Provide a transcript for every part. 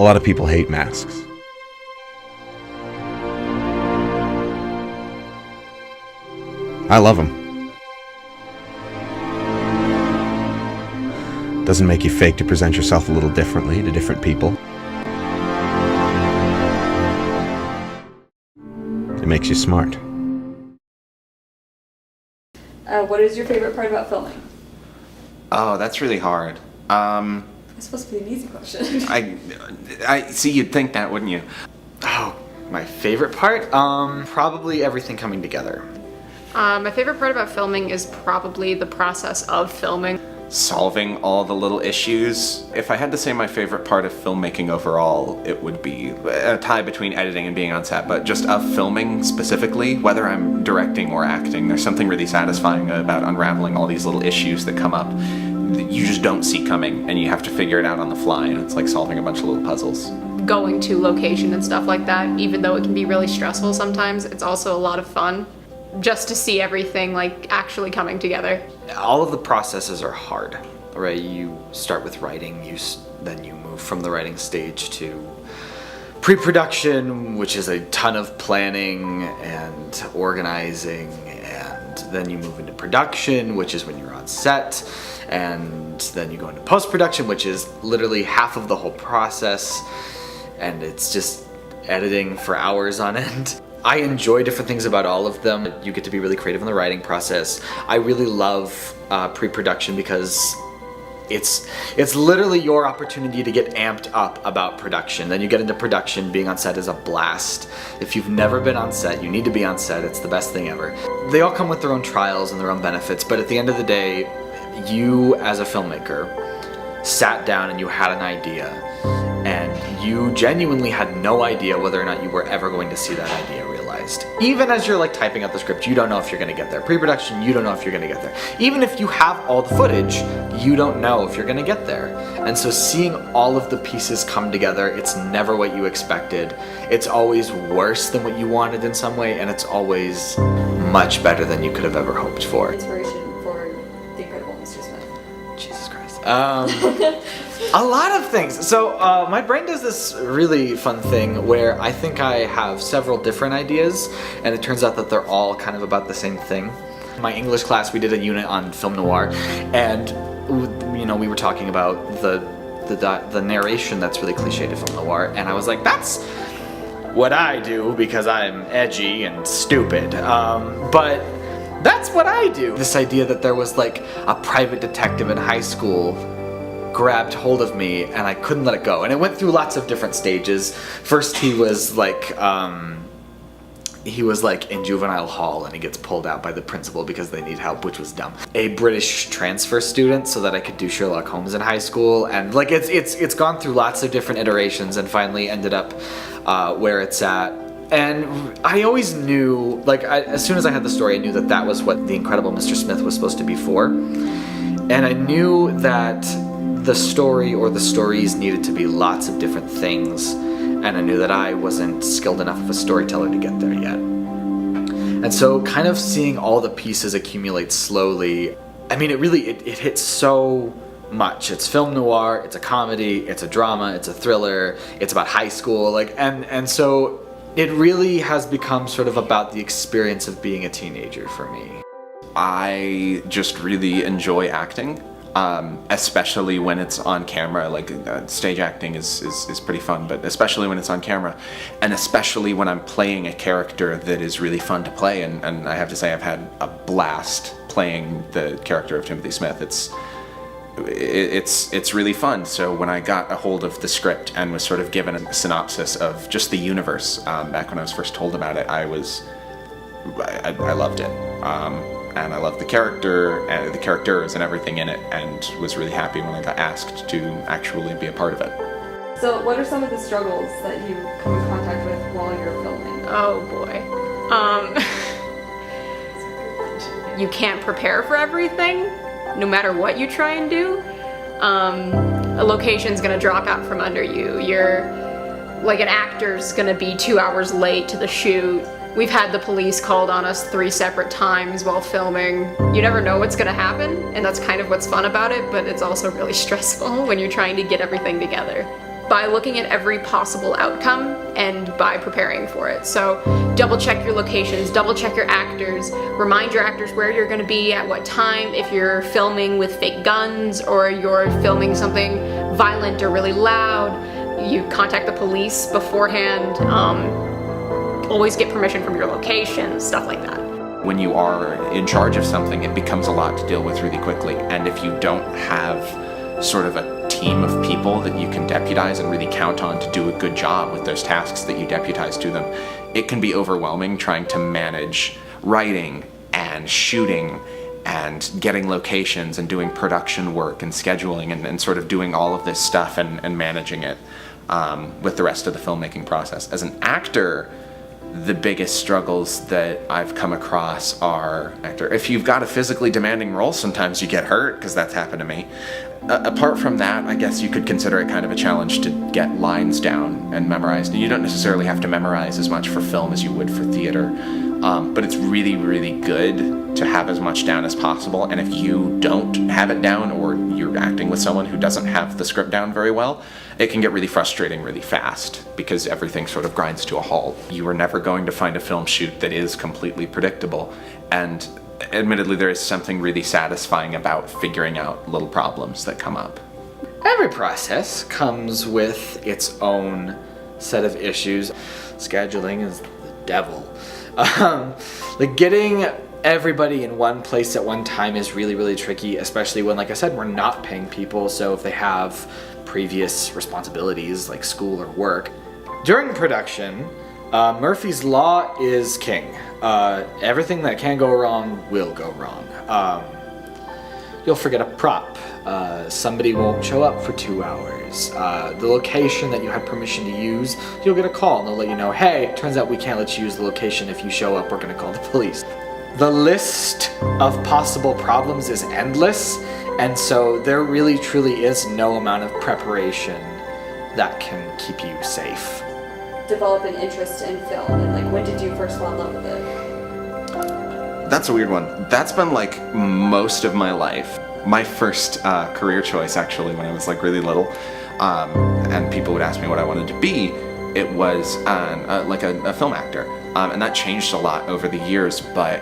A lot of people hate masks. I love them. Doesn't make you fake to present yourself a little differently to different people. It makes you smart. What is your favorite part about filming? Oh, that's really hard. It's supposed to be an easy question. I see, you'd think that, wouldn't you? Oh, my favorite part? Probably everything coming together. My favorite part about filming is probably the process of filming. Solving all the little issues. If I had to say my favorite part of filmmaking overall, it would be a tie between editing and being on set, but just of filming specifically, whether I'm directing or acting, there's something really satisfying about unraveling all these little issues that come up that you just don't see coming, and you have to figure it out on the fly, and it's like solving a bunch of little puzzles. Going to location and stuff like that, even though it can be really stressful sometimes, it's also a lot of fun. Just to see everything like actually coming together. All of the processes are hard, right? You start with writing, then you move from the writing stage to pre-production, which is a ton of planning and organizing, and then you move into production, which is when you're on set, and then you go into post-production, which is literally half of the whole process, and it's just editing for hours on end. I enjoy different things about all of them. You get to be really creative in the writing process. I really love pre-production because it's literally your opportunity to get amped up about production. Then you get into production. Being on set is a blast. If you've never been on set, you need to be on set. It's the best thing ever. They all come with their own trials and their own benefits, but at the end of the day, you as a filmmaker sat down and you had an idea, and you genuinely had no idea whether or not you were ever going to see that idea realized. Even as you're like typing out the script, you don't know if you're gonna get there. Pre-production, you don't know if you're gonna get there. Even if you have all the footage, you don't know if you're gonna get there. And so seeing all of the pieces come together, it's never what you expected. It's always worse than what you wanted in some way, and it's always much better than you could have ever hoped for. Inspiration for the incredible Mr. Smith. Jesus Christ. A lot of things. So my brain does this really fun thing where I think I have several different ideas, and it turns out that they're all kind of about the same thing. In my English class, we did a unit on film noir, and we were talking about the narration that's really cliche to film noir, and I was like, that's what I do because I'm edgy and stupid. But that's what I do. This idea that there was like a private detective in high school grabbed hold of me and I couldn't let it go, and it went through lots of different stages. First he was like in juvenile hall and he gets pulled out by the principal because they need help, which was dumb. A British transfer student so that I could do Sherlock Holmes in high school, and like it's gone through lots of different iterations and finally ended up where it's at. And I always knew, like as soon as I had the story, I knew that that was what The Incredible Mr. Smith was supposed to be for, and I knew that the story or the stories needed to be lots of different things, and I knew that I wasn't skilled enough of a storyteller to get there yet. And so kind of seeing all the pieces accumulate slowly, I mean, it hits so much. It's film noir, it's a comedy, it's a drama, it's a thriller, it's about high school, and so it really has become sort of about the experience of being a teenager for me. I just really enjoy acting. Especially when it's on camera. Like stage acting is pretty fun, but especially when it's on camera, and especially when I'm playing a character that is really fun to play, and I have to say I've had a blast playing the character of Timothy Smith. It's really fun. So when I got a hold of the script and was sort of given a synopsis of just the universe back when I was first told about it, I loved it. And I loved the character and the characters and everything in it, and was really happy when I got asked to actually be a part of it. So what are some of the struggles that you come in contact with while you're filming? Oh boy. You can't prepare for everything, no matter what you try and do. A location's gonna drop out from under you. Like an actor's gonna be 2 hours late to the shoot. We've had the police called on us 3 separate times while filming. You never know what's gonna happen, and that's kind of what's fun about it, but it's also really stressful when you're trying to get everything together. by looking at every possible outcome and by preparing for it. So double check your locations, double check your actors, remind your actors where you're going to be at what time. If you're filming with fake guns or you're filming something violent or really loud, you contact the police beforehand. Always get permission from your location, stuff like that. When you are in charge of something, it becomes a lot to deal with really quickly. And if you don't have sort of a team of people that you can deputize and really count on to do a good job with those tasks that you deputize to them, it can be overwhelming trying to manage writing and shooting and getting locations and doing production work and scheduling and sort of doing all of this stuff and managing it with the rest of the filmmaking process. As an actor, the biggest struggles that I've come across are, if you've got a physically demanding role, sometimes you get hurt, because that's happened to me. Apart from that, I guess you could consider it kind of a challenge to get lines down and memorized. You don't necessarily have to memorize as much for film as you would for theater, but it's really, really good to have as much down as possible. And if you don't have it down, or you're acting with someone who doesn't have the script down very well, it can get really frustrating really fast, because everything sort of grinds to a halt. You are never going to find a film shoot that is completely predictable, and admittedly there is something really satisfying about figuring out little problems that come up. Every process comes with its own set of issues. Scheduling is the devil. Like getting everybody in one place at one time is really, really tricky, especially when, like I said, we're not paying people, so if they have previous responsibilities like school or work. During production, Murphy's Law is king. Everything that can go wrong will go wrong. You'll forget a prop. Somebody won't show up for 2 hours. The location that you had permission to use, you'll get a call and they'll let you know, hey, turns out we can't let you use the location. If you show up, we're gonna call the police. The list of possible problems is endless, and so there really truly is no amount of preparation that can keep you safe. Develop an interest in film, and like, when did you first fall in love with it? That's a weird one. That's been like most of my life. My first career choice, actually, when I was like really little, and people would ask me what I wanted to be, it was like a film actor. And that changed a lot over the years, but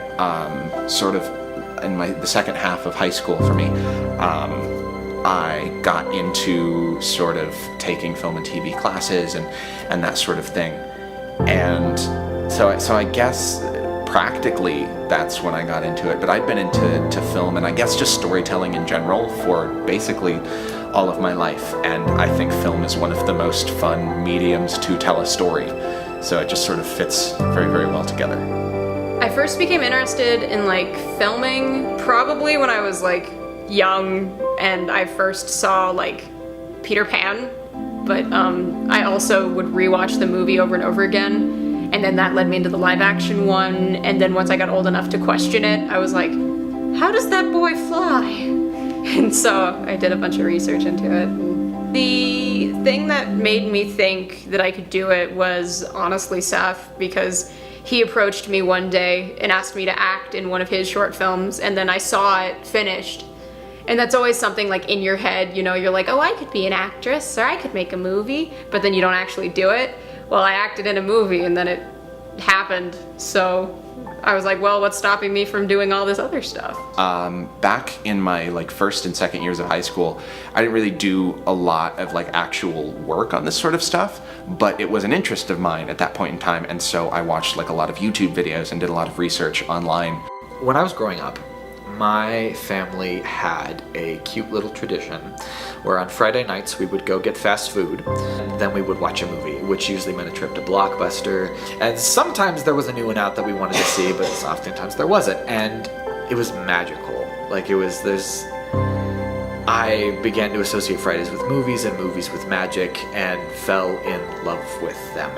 sort of in the second half of high school for me, I got into sort of taking film and TV classes and that sort of thing. And so I guess practically that's when I got into it, but I'd been into film and I guess just storytelling in general for basically all of my life, and I think film is one of the most fun mediums to tell a story, so it just sort of fits very, very well together. I first became interested in like filming probably when I was like young, and I first saw like Peter Pan, but I also would rewatch the movie over and over again, and then that led me into the live action one, and then once I got old enough to question it, I was like, how does that boy fly? And so I did a bunch of research into it. The thing that made me think that I could do it was honestly Seth, because he approached me one day and asked me to act in one of his short films, and then I saw it finished. And that's always something like in your head, you know, you're like, oh, I could be an actress, or I could make a movie, but then you don't actually do it. Well, I acted in a movie and then it happened, so I was like, well, what's stopping me from doing all this other stuff? Back in my like first and second years of high school, I didn't really do a lot of like actual work on this sort of stuff, but it was an interest of mine at that point in time, and so I watched like a lot of YouTube videos and did a lot of research online. When I was growing up, my family had a cute little tradition where on Friday nights we would go get fast food and then we would watch a movie, which usually meant a trip to Blockbuster, and sometimes there was a new one out that we wanted to see, but oftentimes there wasn't, and it was magical. Like I began to associate Fridays with movies and movies with magic and fell in love with them.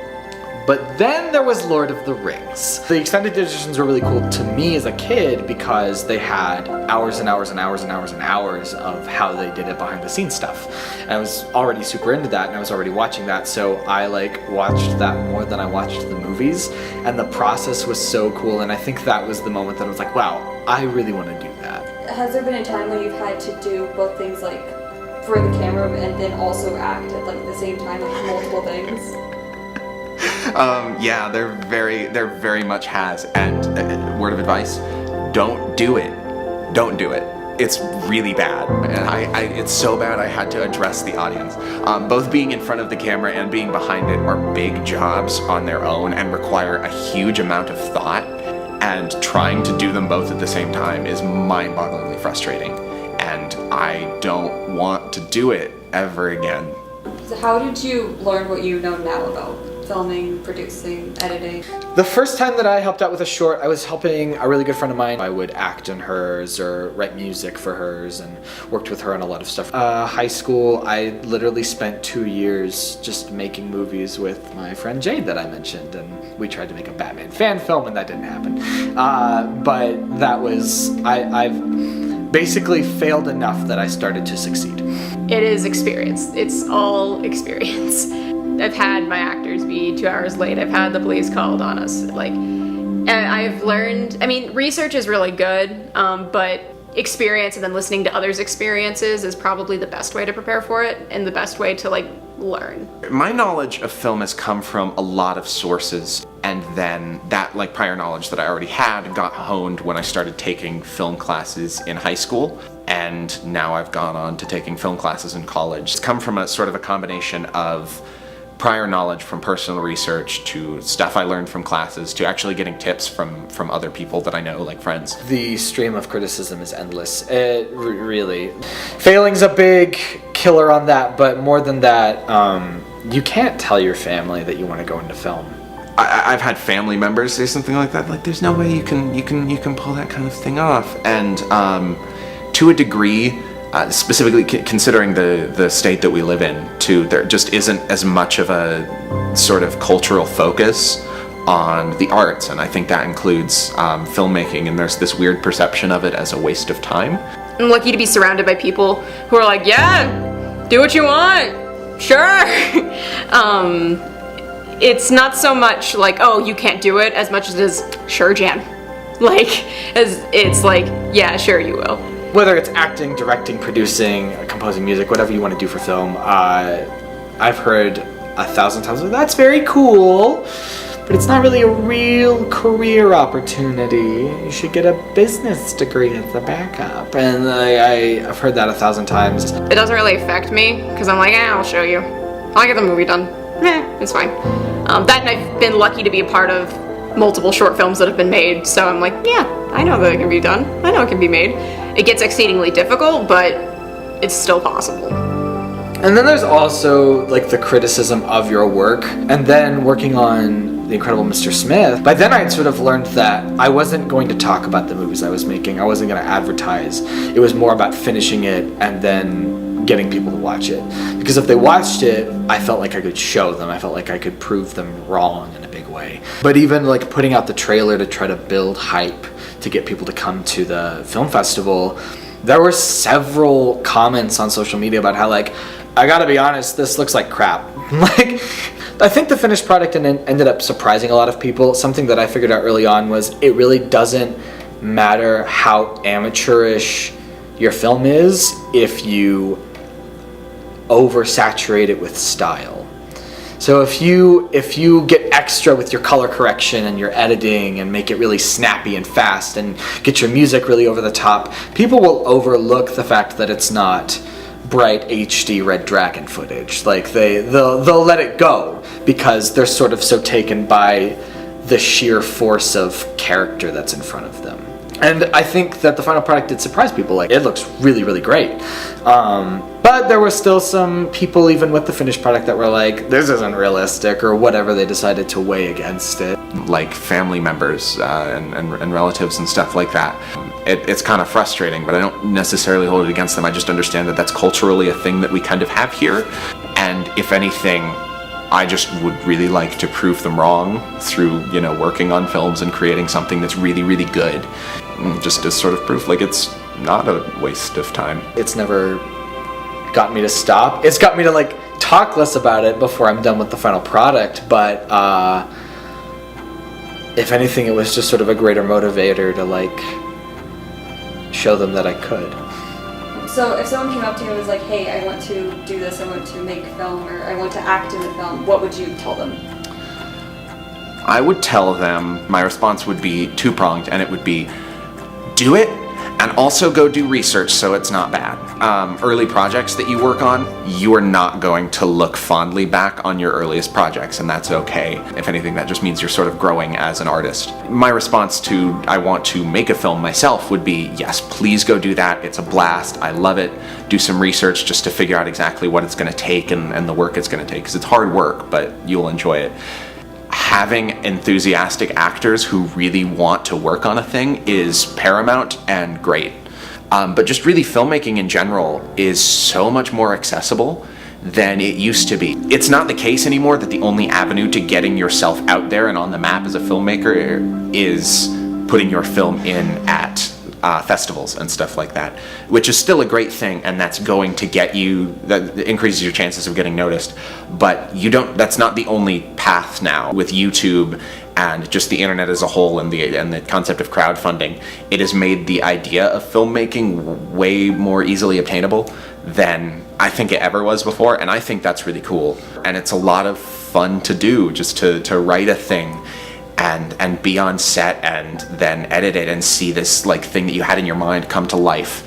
But then there was Lord of the Rings. The extended editions were really cool to me as a kid because they had hours and hours and hours and hours and hours of how they did it behind the scenes stuff. And I was already super into that and I was already watching that, so I like watched that more than I watched the movies, and the process was so cool, and I think that was the moment that I was like, wow, I really want to do that. Has there been a time when you've had to do both things, like for the camera and then also act at like the same time, like multiple things? Yeah, there very much has. And word of advice: don't do it. Don't do it. It's really bad, and it's so bad I had to address the audience. Both being in front of the camera and being behind it are big jobs on their own and require a huge amount of thought, and trying to do them both at the same time is mind-bogglingly frustrating, and I don't want to do it ever again. So how did you learn what you know now about filming, producing, editing? The first time that I helped out with a short, I was helping a really good friend of mine. I would act in hers or write music for hers and worked with her on a lot of stuff. High school, I literally spent 2 years just making movies with my friend Jade that I mentioned, and we tried to make a Batman fan film and that didn't happen. But that was, I've basically failed enough that I started to succeed. It is experience. It's all experience. I've had my actors be 2 hours late. I've had the police called on us. And I've learned, I mean, research is really good, but experience and then listening to others' experiences is probably the best way to prepare for it and the best way to learn. My knowledge of film has come from a lot of sources, and then that prior knowledge that I already had got honed when I started taking film classes in high school, and now I've gone on to taking film classes in college. It's come from a sort of a combination of prior knowledge from personal research to stuff I learned from classes to actually getting tips from other people that I know, like friends. The stream of criticism is endless. It really. Failing's a big killer on that, but more than that, you can't tell your family that you want to go into film. I've had family members say something like that, like there's no way you can pull that kind of thing off, and to a degree, specifically considering the state that we live in, too, there just isn't as much of a sort of cultural focus on the arts, and I think that includes filmmaking, and there's this weird perception of it as a waste of time. I'm lucky to be surrounded by people who are like, yeah, do what you want, sure. It's not so much like, oh, you can't do it, as much as it is, sure, Jan. It's like, yeah, sure, you will. Whether it's acting, directing, producing, composing music, whatever you want to do for film, I've heard 1,000 times, that's very cool, but it's not really a real career opportunity. You should get a business degree as the backup. And I've heard that 1,000 times. It doesn't really affect me, because I'm like, I'll show you. I'll get the movie done. It's fine. That and I've been lucky to be a part of multiple short films that have been made, so I'm like, yeah, I know that it can be done. I know it can be made. It gets exceedingly difficult, but it's still possible. And then there's also the criticism of your work, and then working on The Incredible Mr. Smith. By then I'd sort of learned that I wasn't going to talk about the movies I was making. I wasn't going to advertise. It was more about finishing it and then getting people to watch it. Because if they watched it, I felt like I could show them. I felt like I could prove them wrong in a big way. But even putting out the trailer to try to build hype to get people to come to the film festival, there were several comments on social media about how I gotta be honest, this looks like crap. I think the finished product ended up surprising a lot of people. Something that I figured out early on was it really doesn't matter how amateurish your film is if you oversaturate it with style. So if you get extra with your color correction and your editing and make it really snappy and fast and get your music really over the top, people will overlook the fact that it's not bright HD Red Dragon footage. They'll let it go because they're sort of so taken by the sheer force of character that's in front of them. And I think that the final product did surprise people. It looks really, really great. But there were still some people, even with the finished product, that were like, this isn't realistic, or whatever they decided to weigh against it. Like family members and relatives and stuff like that. It's kind of frustrating, but I don't necessarily hold it against them. I just understand that that's culturally a thing that we kind of have here. And if anything, I just would really like to prove them wrong through, working on films and creating something that's really, really good. Just as sort of proof, it's not a waste of time. It's never got me to stop. It's got me to talk less about it before I'm done with the final product, but if anything, it was just sort of a greater motivator to show them that I could. So if someone came up to you and was like, hey, I want to do this, I want to make film, or I want to act in a film, what would you tell them? I would tell them, my response would be two-pronged, and it would be, do it, and also go do research so it's not bad. Early projects that you work on, you are not going to look fondly back on your earliest projects, and that's okay. If anything, that just means you're sort of growing as an artist. My response to, I want to make a film myself would be, yes, please go do that. It's a blast. I love it. Do some research just to figure out exactly what it's going to take and the work it's going to take, because it's hard work, but you'll enjoy it. Having enthusiastic actors who really want to work on a thing is paramount and great. But just really filmmaking in general is so much more accessible than it used to be. It's not the case anymore that the only avenue to getting yourself out there and on the map as a filmmaker is putting your film in at festivals and stuff like that, which is still a great thing, and that's going to get you, that increases your chances of getting noticed, but that's not the only path now. With YouTube and just the internet as a whole and the concept of crowdfunding, it has made the idea of filmmaking way more easily obtainable than I think it ever was before, and I think that's really cool. And it's a lot of fun to do, just to write a thing and be on set and then edit it and see this like thing that you had in your mind come to life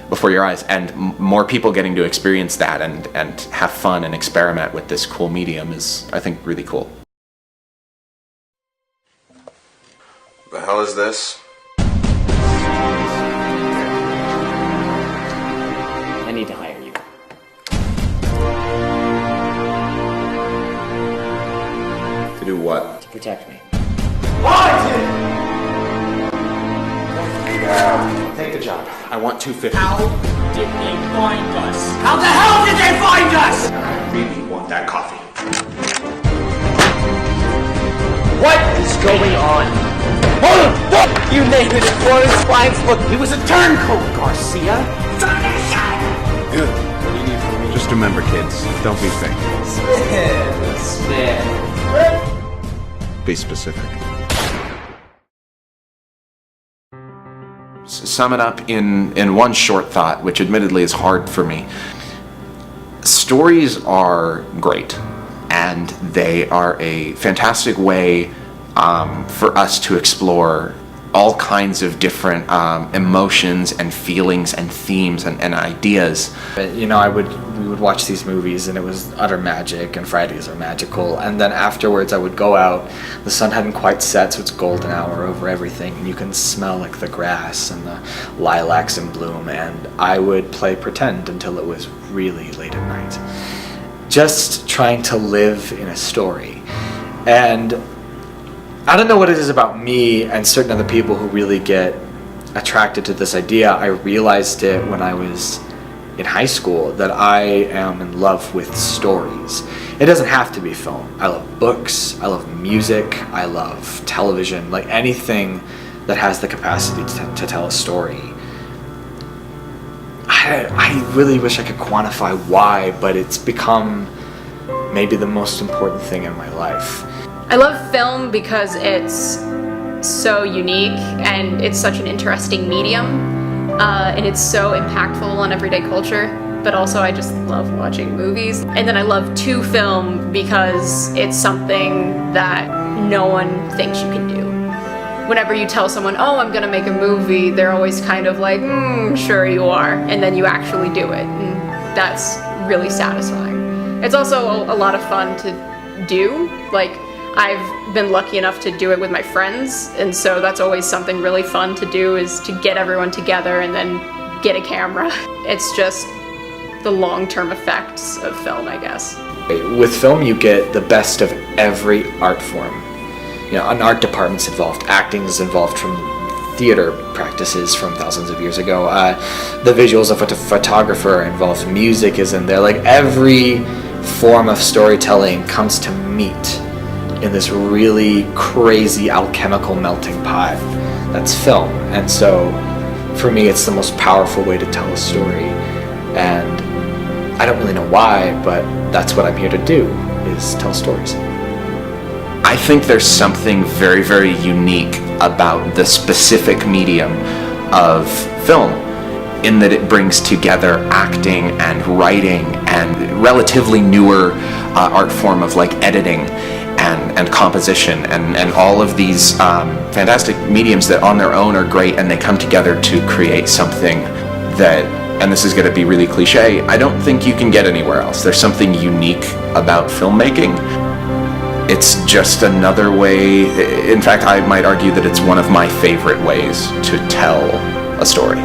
before your eyes, and more people getting to experience that and have fun and experiment with this cool medium is, I think, really cool. The hell is this? I need to hire you. To do what? To protect me. Take the job. I want $250. How did they find us? How the hell did they find us? I really want that coffee. What is going on? Hold the fuck you name it, Florence Flags. Look, he was a turncoat, Garcia. Good. What do you need from me? Just remember, kids, don't be fake. Spin. Be specific. Sum it up in one short thought, which admittedly is hard for me. Stories are great, and they are a fantastic way for us to explore all kinds of different emotions and feelings and themes and ideas. You know, we would watch these movies and it was utter magic, and Fridays are magical, and then afterwards I would go out, the sun hadn't quite set, so it's golden hour over everything, and you can smell like the grass and the lilacs in bloom, and I would play pretend until it was really late at night, just trying to live in a story. And I don't know what it is about me and certain other people who really get attracted to this idea. I realized it when I was in high school, that I am in love with stories. It doesn't have to be film. I love books, I love music, I love television, like anything that has the capacity to tell a story. I really wish I could quantify why, but it's become maybe the most important thing in my life. I love film because it's so unique and it's such an interesting medium, and it's so impactful on everyday culture, but also I just love watching movies. And then I love to film because it's something that no one thinks you can do. Whenever you tell someone, oh, I'm gonna make a movie, they're always kind of like, sure you are, and then you actually do it, and that's really satisfying. It's also a lot of fun to do. Like, I've been lucky enough to do it with my friends, and so that's always something really fun to do, is to get everyone together and then get a camera. It's just the long-term effects of film, I guess. With film, you get the best of every art form. You know, an art department's involved, acting is involved from theater practices from thousands of years ago. The visuals of a photographer are involved, music is in there. Like, every form of storytelling comes to meet in this really crazy alchemical melting pot that's film. And so for me, it's the most powerful way to tell a story, and I don't really know why, but that's what I'm here to do, is tell stories. I think there's something very, very unique about the specific medium of film. in that it brings together acting and writing and relatively newer art form of like editing and composition and all of these fantastic mediums that on their own are great, and they come together to create something that, and this is going to be really cliche, I don't think you can get anywhere else. There's something unique about filmmaking. It's just another way, in fact I might argue that it's one of my favorite ways to tell a story.